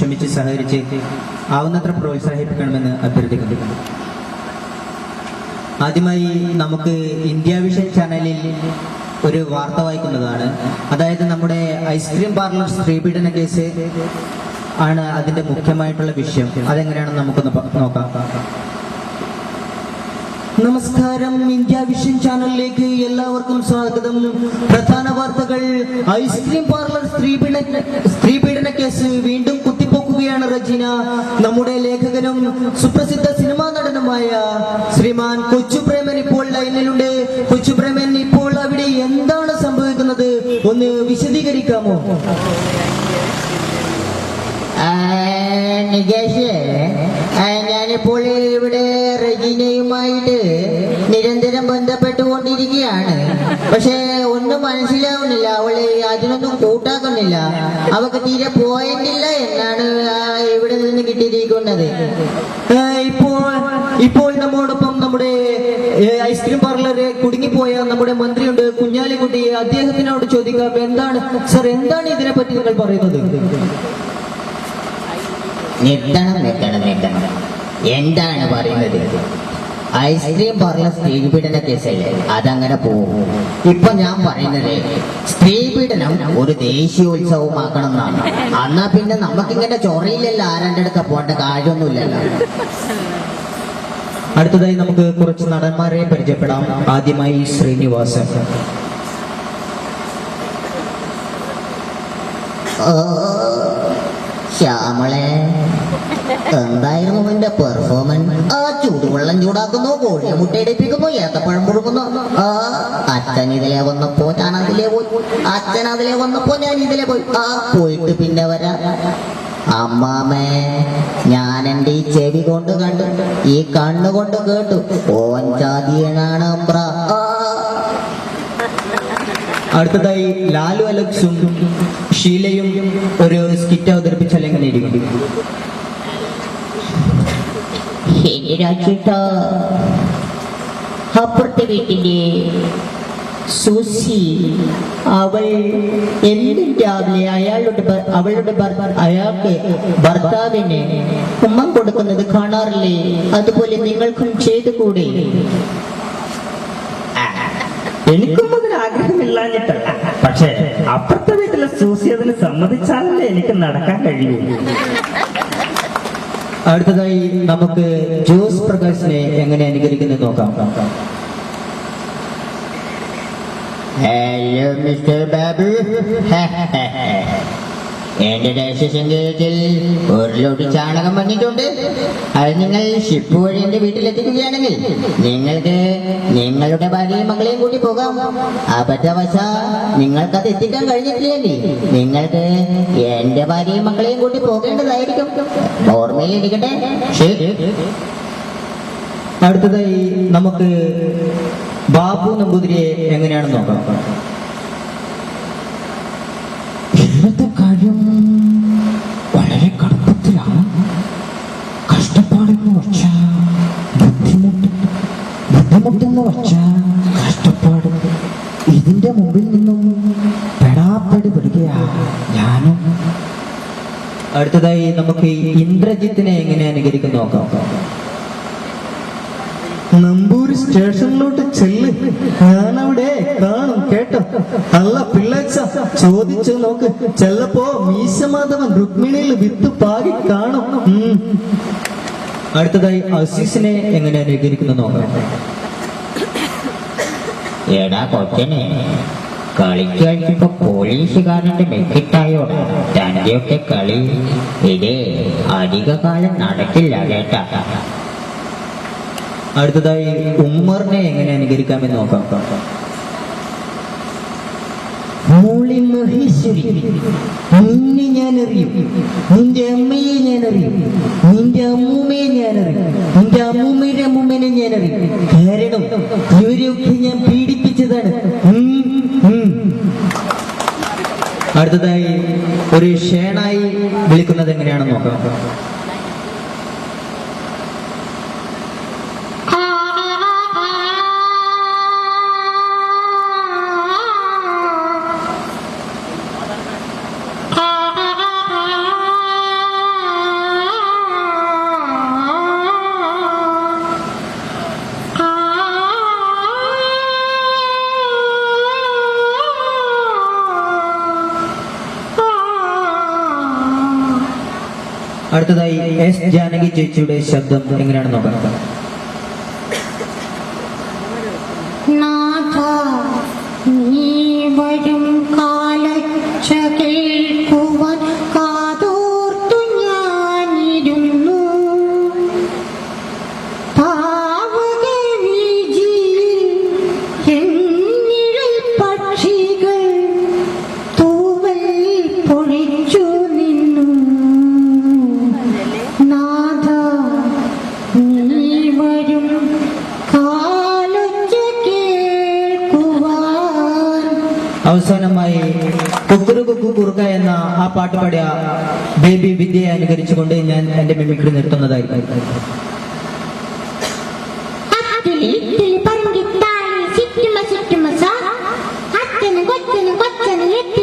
ക്ഷമിച്ച് സഹകരിച്ച് ആവുന്നത്ര പ്രോത്സാഹിപ്പിക്കണമെന്ന് അഭ്യർത്ഥിക്കുന്നു. ആദ്യമായി നമുക്ക് ഇന്ത്യ വിഷൻ ചാനലിൽ ഒരു വാർത്ത വായിക്കുന്നതാണ്. അതായത് നമ്മുടെ ഐസ്ക്രീം പാർലർ സ്ത്രീപീഡന കേസ് ആണ് അതിന്റെ മുഖ്യമായിട്ടുള്ള വിഷയം. അതെങ്ങനെയാണെന്ന് നമുക്കൊന്ന് നോക്കാം. നമസ്കാരം, ഇന്ത്യ വിഷൻ ചാനലിലേക്ക് എല്ലാവർക്കും സ്വാഗതം. പ്രധാന വാർത്തകൾ. ഐസ്ക്രീം പാർലർ സ്ത്രീപീഡന കേസ് വീണ്ടും കുത്തിപ്പൊക്കുകയാണ് റജീന. നമ്മുടെ ലേഖകനും സുപ്രസിദ്ധ സിനിമാ നടനുമായ ശ്രീമാൻ കൊച്ചുപ്രേമൻ ഇപ്പോൾ ലൈനിലുണ്ട്. കൊച്ചുപ്രേമൻ, ഇപ്പോൾ അവിടെ എന്താണ് സംഭവിക്കുന്നത്, ഒന്ന് വിശദീകരിക്കാമോ? നികേഷ്, ഞാനിപ്പോൾ ഇവിടെ റജീനയുമായിട്ട് നിരന്തരം ബന്ധപ്പെട്ടുകൊണ്ടിരിക്കുകയാണ്. പക്ഷെ ഒന്നും മനസ്സിലാവുന്നില്ല. അവള് അതിനൊന്നും കൂട്ടാക്കുന്നില്ല. അവക്ക് തീരെ പോയിന്റില്ല എന്നാണ് ഇവിടെ നിന്ന് കിട്ടിയിരിക്കുന്നത്. ഇപ്പോൾ നമ്മോടൊപ്പം നമ്മുടെ ഐസ്ക്രീം പാർലറെ കുടുങ്ങിപ്പോയ നമ്മുടെ മന്ത്രിയുണ്ട്, കുഞ്ഞാലിക്കുട്ടി. അദ്ദേഹത്തിനോട് ചോദിക്കാം, എന്താണ് സർ, എന്താണ് ഇതിനെപ്പറ്റി നിങ്ങൾ പറയുന്നത്? നിർത്തണം. എന്താണ് പറയുന്നത്? ഐസ്ക്രീം പാർലർ സ്ത്രീപീഡന കേസല്ലേ, അതങ്ങനെ പോകും. ഇപ്പൊ ഞാൻ പറയുന്നത് സ്ത്രീപീഡനം ഒരു ദേശീയോത്സവമാക്കണം എന്നാണ്. എന്നാ പിന്നെ നമുക്കിങ്ങനെ ചൊറയില്ലല്ലോ, ആരാൻ്റെ അടുക്ക പോകേണ്ട കാര്യമൊന്നുമില്ലല്ലോ. അടുത്തതായി നമുക്ക് കുറച്ച് നടന്മാരെ പരിചയപ്പെടാം. ആദ്യമായി ശ്രീനിവാസൻ. ശ്യാമളെ, എന്തായിരുന്നു എന്റെ പെർഫോമൻസ്? ആ ചൂടുവെള്ളം ചൂടാക്കുന്നു, കോഴിയെ മുട്ടയടിപ്പിക്കുന്നു, ഏത്തപ്പഴം പുഴുങ്ങുന്നു. അച്ഛൻ ഇതിലെ വന്നപ്പോ ഞാൻ അതിലെ പോയി, അച്ഛൻ അതിലെ വന്നപ്പോ ഞാൻ ഇതിലെ പോയി. പോയിട്ട് പിന്നെ വരാം. അമ്മാമേ, ഞാൻ എന്റെ ഈ ചെവി കൊണ്ട് കണ്ടു, ഈ കണ്ണുകൊണ്ട് കേട്ടു, ഓൻ ചാതിയനാണ് അമ്പ്ര. അടുത്തതായി ലാലു അലക്സും ഷീലയും ഒരു സ്കിറ്റ് അവതരിപ്പിച്ചാൽ എങ്ങനെയിരിക്കും? അപ്പുറത്തെ വീട്ടിലെ സൂസി, അവൾ എന്നും രാവിലെ അയാൾക്ക് ഭർത്താവിന് ഉമ്മ കൊടുക്കുന്നത് കാണാറില്ലേ? അതുപോലെ നിങ്ങൾക്കും ചെയ്തുകൂടെ? എനിക്കും അതിന് ആഗ്രഹമില്ലാഞ്ഞിട്ടല്ല, പക്ഷേ അപ്പുറത്തെ വീട്ടിലെ സൂസി അതിന് സമ്മതിച്ചാലല്ലേ എനിക്ക് നടക്കാൻ കഴിയൂ. അടുത്തതായി നമുക്ക് ജോസ് പ്രകാശിനെ എങ്ങനെ അനുകരിക്കുന്നത് നോക്കാം. ഹലോ മിസ്റ്റർ ബാബു, എന്റെ ദേശസംഗീതത്തിൽ ഒരു ലോഡ് ചാണകം വന്നിട്ടുണ്ട്. അത് നിങ്ങൾ ഷിപ്പ് വഴി എന്റെ വീട്ടിലെത്തിക്കുകയാണെങ്കിൽ നിങ്ങൾക്ക് നിങ്ങളുടെ ഭാര്യയും മകളെയും കൂട്ടി പോകാം. അബദ്ധവശ നിങ്ങൾക്കത് എത്തിക്കാൻ കഴിഞ്ഞിട്ടില്ലെങ്കിൽ നിങ്ങൾക്ക് എന്റെ ഭാര്യയും മകളെയും കൂട്ടി പോകേണ്ടതായിരിക്കും. ഓർമ്മയിലിരിക്കട്ടെ. അടുത്തതായി നമുക്ക് ബാബു നമ്പൂതിരിയെ എങ്ങനെയാണെന്ന് നോക്കാം. ഇന്നത്തെ കാര്യം വളരെ കടുപ്പത്തിലാണ്. കഷ്ടപ്പാടെന്ന് വച്ചാൽ ബുദ്ധിമുട്ടെന്ന് വച്ചാൽ കഷ്ടപ്പാട്. ഇതിന്റെ മുമ്പിൽ നിന്നും പെടാപ്പടി പെടുകയാണ് ഞാനും. അടുത്തതായി നമുക്ക് ഇന്ദ്രജിത്തിനെ എങ്ങനെ അനുകരിക്കുന്നു നോക്കാം. നമ്പൂരി സ്റ്റേഷനിലോട്ട് ചെല്ല്, ഞാനവിടെ കാണും കേട്ടോ. അല്ല പിള്ളേച്ച ചോദിച്ചു നോക്ക്, ചെല്ലപ്പോ മീശമാധവൻ രുക്മിണിയിൽ വിത്ത് പാകി കാണും. അടുത്തതായി അസീസിനെ എങ്ങനെ അനുകരിക്കുന്നു നോക്കാം. എടാ കൊച്ചനെ, കളിക്കഴിച്ചപ്പോ പോലീസുകാരന്റെ മെക്കിട്ടായോട് തന്റെയൊക്കെ കളി ഇത് അധിക കാലം നടക്കില്ല കേട്ടാ. അടുത്തതായി ഉമ്മറിനെ എങ്ങനെ അനുകരിക്കാമെന്ന് നോക്കാം. മോളി മഹേശ്വരി, നിന്നെ ഞാൻ അറിയും, നിന്റെ അമ്മയെ ഞാൻ അറിയും, നിന്റെ അമ്മൂമ്മയെ ഞാൻ അറിയും, നിന്റെ അമ്മൂമ്മയുടെ അമ്മൂമ്മനെ ഞാൻ അറിയും. കാരണം ഇവരെയൊക്കെ ഞാൻ പീഡിപ്പിച്ചതാണ്. അടുത്തതായി ഒരു ഷേണായി വിളിക്കുന്നത് എങ്ങനെയാണെന്ന് നോക്കാം. അടുത്തതായി എസ് ജാനകി ചേച്ചിയുടെ ശബ്ദം എങ്ങനെയാണെന്ന് നോക്കാം. നാഥ നീ വരും കാലൊച്ച കേൾക്കുവാൻ കാതോർത്തു ഞാനിരുന്നു. പാവക വീജിയിൽ എന്നിഴൽ പക്ഷികൾ തൂവൽ പൊഴിച്ചു നിന്നു. നാഥ നീ വരും കാലൊച്ച കേൾക്കുവാൻ. അവസാനമായി കുക്കുരു കുക്കു കുറുക്ക എന്ന ആ പാട്ട് പാടിയ ബേബി വിദ്യയെ അനുകരിച്ചുകൊണ്ട് ഞാൻ എന്റെ മിമിക്രി നിർത്തുന്നതായിരിക്കും. അത്തിലി പറങ്കിത്തായി സിറ്റുമ സിറ്റുമ സാ അച്ഛനും കൊച്ചനും കൊച്ചനും എത്തി